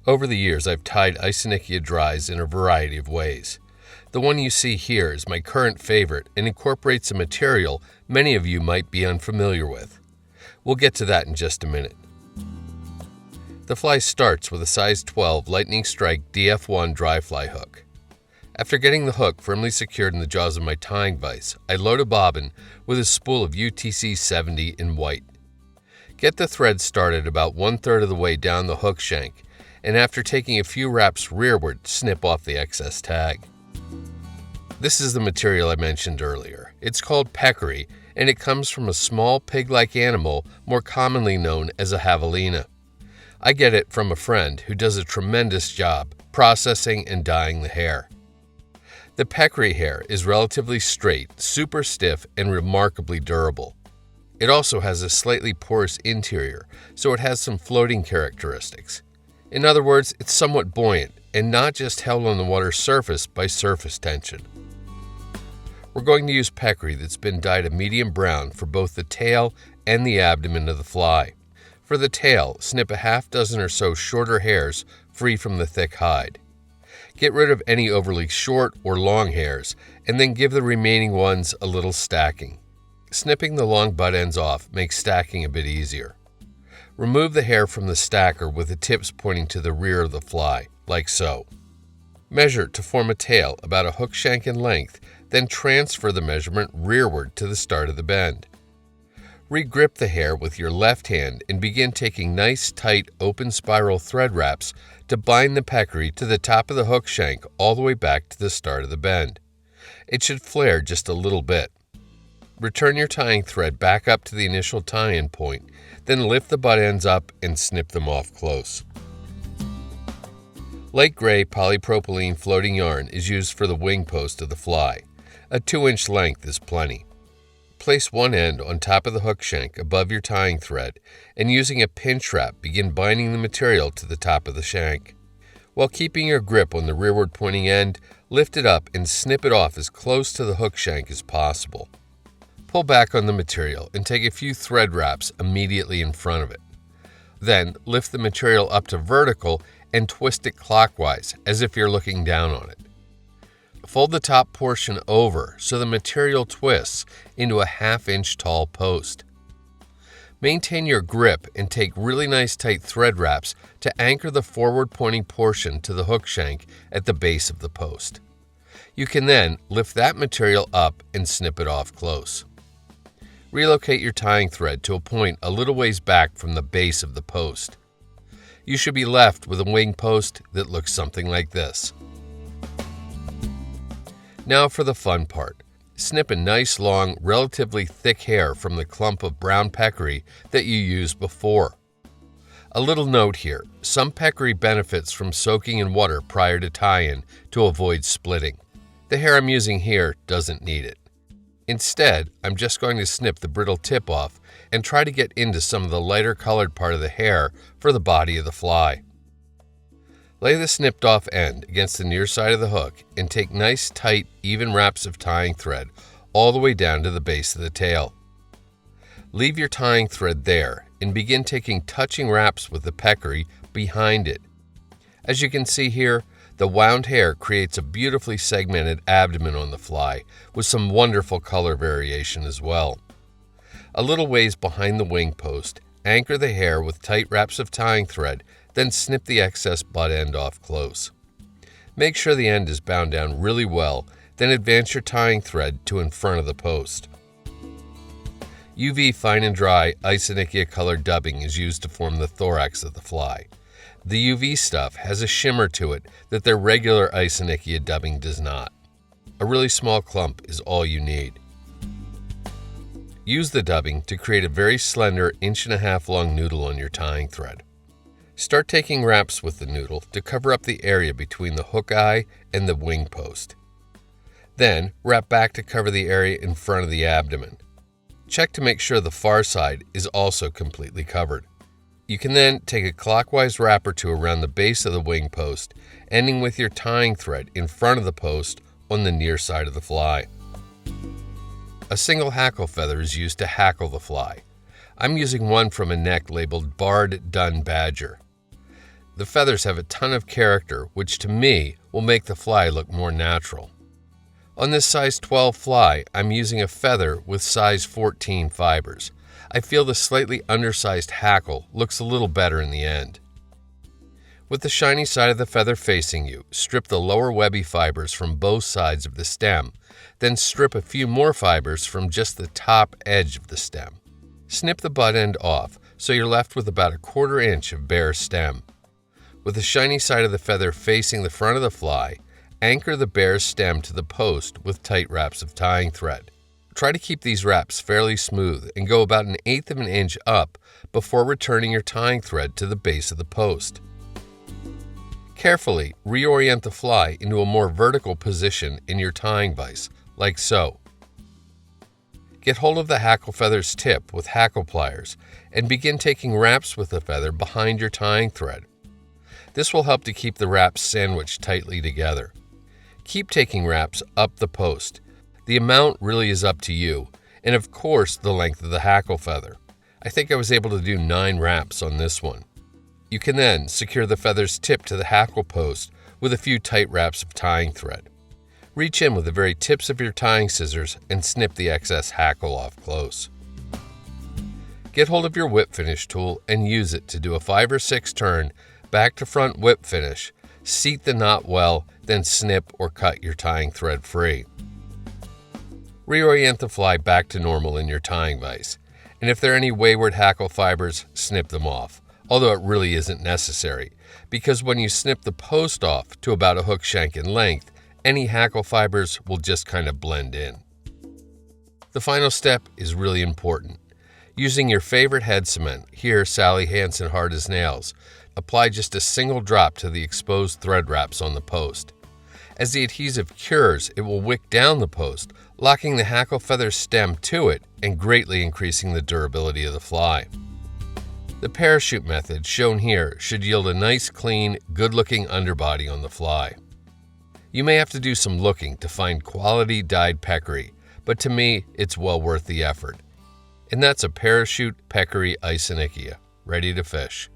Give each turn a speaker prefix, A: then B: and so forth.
A: Over the years, I've tied Isonychia dries in a variety of ways. The one you see here is my current favorite and incorporates a material many of you might be unfamiliar with. We'll get to that in just a minute. The fly starts with a size 12 Lightning Strike DF1 dry fly hook. After getting the hook firmly secured in the jaws of my tying vise, I load a bobbin with a spool of UTC 70 in white. Get the thread started about 1/3 of the way down the hook shank, and after taking a few wraps rearward, snip off the excess tag. This is the material I mentioned earlier. It's called peccary, and it comes from a small pig-like animal more commonly known as a javelina. I get it from a friend who does a tremendous job processing and dyeing the hair. The peccary hair is relatively straight, super stiff, and remarkably durable. It also has a slightly porous interior, so it has some floating characteristics. In other words, it's somewhat buoyant and not just held on the water's surface by surface tension. We're going to use peccary that's been dyed a medium brown for both the tail and the abdomen of the fly. For the tail, snip a half dozen or so shorter hairs free from the thick hide. Get rid of any overly short or long hairs, and then give the remaining ones a little stacking. Snipping the long butt ends off makes stacking a bit easier. Remove the hair from the stacker with the tips pointing to the rear of the fly, like so. Measure to form a tail about a hook shank in length, then transfer the measurement rearward to the start of the bend. Regrip the hair with your left hand and begin taking nice, tight, open spiral thread wraps to bind the peccary to the top of the hook shank all the way back to the start of the bend. It should flare just a little bit. Return your tying thread back up to the initial tie-in point, then lift the butt ends up and snip them off close. Light gray polypropylene floating yarn is used for the wingpost of the fly. A 2-inch length is plenty. Place one end on top of the hook shank above your tying thread, and using a pinch wrap, begin binding the material to the top of the shank. While keeping your grip on the rearward pointing end, lift it up and snip it off as close to the hook shank as possible. Pull back on the material and take a few thread wraps immediately in front of it. Then lift the material up to vertical and twist it clockwise as if you're looking down on it. Fold the top portion over so the material twists into a 1/2 inch tall post. Maintain your grip and take really nice tight thread wraps to anchor the forward pointing portion to the hook shank at the base of the post. You can then lift that material up and snip it off close. Relocate your tying thread to a point a little ways back from the base of the post. You should be left with a wing post that looks something like this. Now for the fun part. Snip a nice long, relatively thick hair from the clump of brown peccary that you used before. A little note here, some peccary benefits from soaking in water prior to tie-in to avoid splitting. The hair I'm using here doesn't need it. Instead, I'm just going to snip the brittle tip off and try to get into some of the lighter colored part of the hair for the body of the fly. Lay the snipped off end against the near side of the hook and take nice, tight, even wraps of tying thread all the way down to the base of the tail. Leave your tying thread there and begin taking touching wraps with the peccary behind it. As you can see here, the wound hair creates a beautifully segmented abdomen on the fly with some wonderful color variation as well. A little ways behind the wing post, anchor the hair with tight wraps of tying thread, then snip the excess butt end off close. Make sure the end is bound down really well, then advance your tying thread to in front of the post. UV Fine Dry Isonychia colored dubbing is used to form the thorax of the fly. The UV stuff has a shimmer to it that their regular Isonychia dubbing does not. A really small clump is all you need. Use the dubbing to create a very slender 1.5-inch long noodle on your tying thread. Start taking wraps with the noodle to cover up the area between the hook eye and the wing post. Then wrap back to cover the area in front of the abdomen. Check to make sure the far side is also completely covered. You can then take a clockwise wrap or two around the base of the wing post, ending with your tying thread in front of the post on the near side of the fly. A single hackle feather is used to hackle the fly. I'm using one from a neck labeled Barred Dun Badger. The feathers have a ton of character, which to me will make the fly look more natural. On this size 12 fly, I'm using a feather with size 14 fibers. I feel the slightly undersized hackle looks a little better in the end. With the shiny side of the feather facing you, strip the lower webby fibers from both sides of the stem, then strip a few more fibers from just the top edge of the stem. Snip the butt end off so you're left with about a 1/4 inch of bare stem. With the shiny side of the feather facing the front of the fly, anchor the bare stem to the post with tight wraps of tying thread. Try to keep these wraps fairly smooth and go about 1/8 of an inch up before returning your tying thread to the base of the post. Carefully reorient the fly into a more vertical position in your tying vise, like so. Get hold of the hackle feather's tip with hackle pliers and begin taking wraps with the feather behind your tying thread. This will help to keep the wraps sandwiched tightly together. Keep taking wraps up the post. The amount really is up to you, and of course the length of the hackle feather. I think I was able to do 9 wraps on this one. You can then secure the feather's tip to the hackle post with a few tight wraps of tying thread. Reach in with the very tips of your tying scissors and snip the excess hackle off close. Get hold of your whip finish tool and use it to do a 5 or 6 turn back to front whip finish, seat the knot well, then snip or cut your tying thread free. Reorient the fly back to normal in your tying vise, and if there are any wayward hackle fibers, snip them off, although it really isn't necessary, because when you snip the post off to about a hook shank in length, any hackle fibers will just kind of blend in. The final step is really important. Using your favorite head cement, here Sally Hansen Hard as Nails, apply just a single drop to the exposed thread wraps on the post. As the adhesive cures, it will wick down the post, locking the hackle feather stem to it and greatly increasing the durability of the fly. The parachute method shown here should yield a nice, clean, good-looking underbody on the fly. You may have to do some looking to find quality dyed peccary, but to me, it's well worth the effort. And that's a Parachute Peccary Isonychia, ready to fish.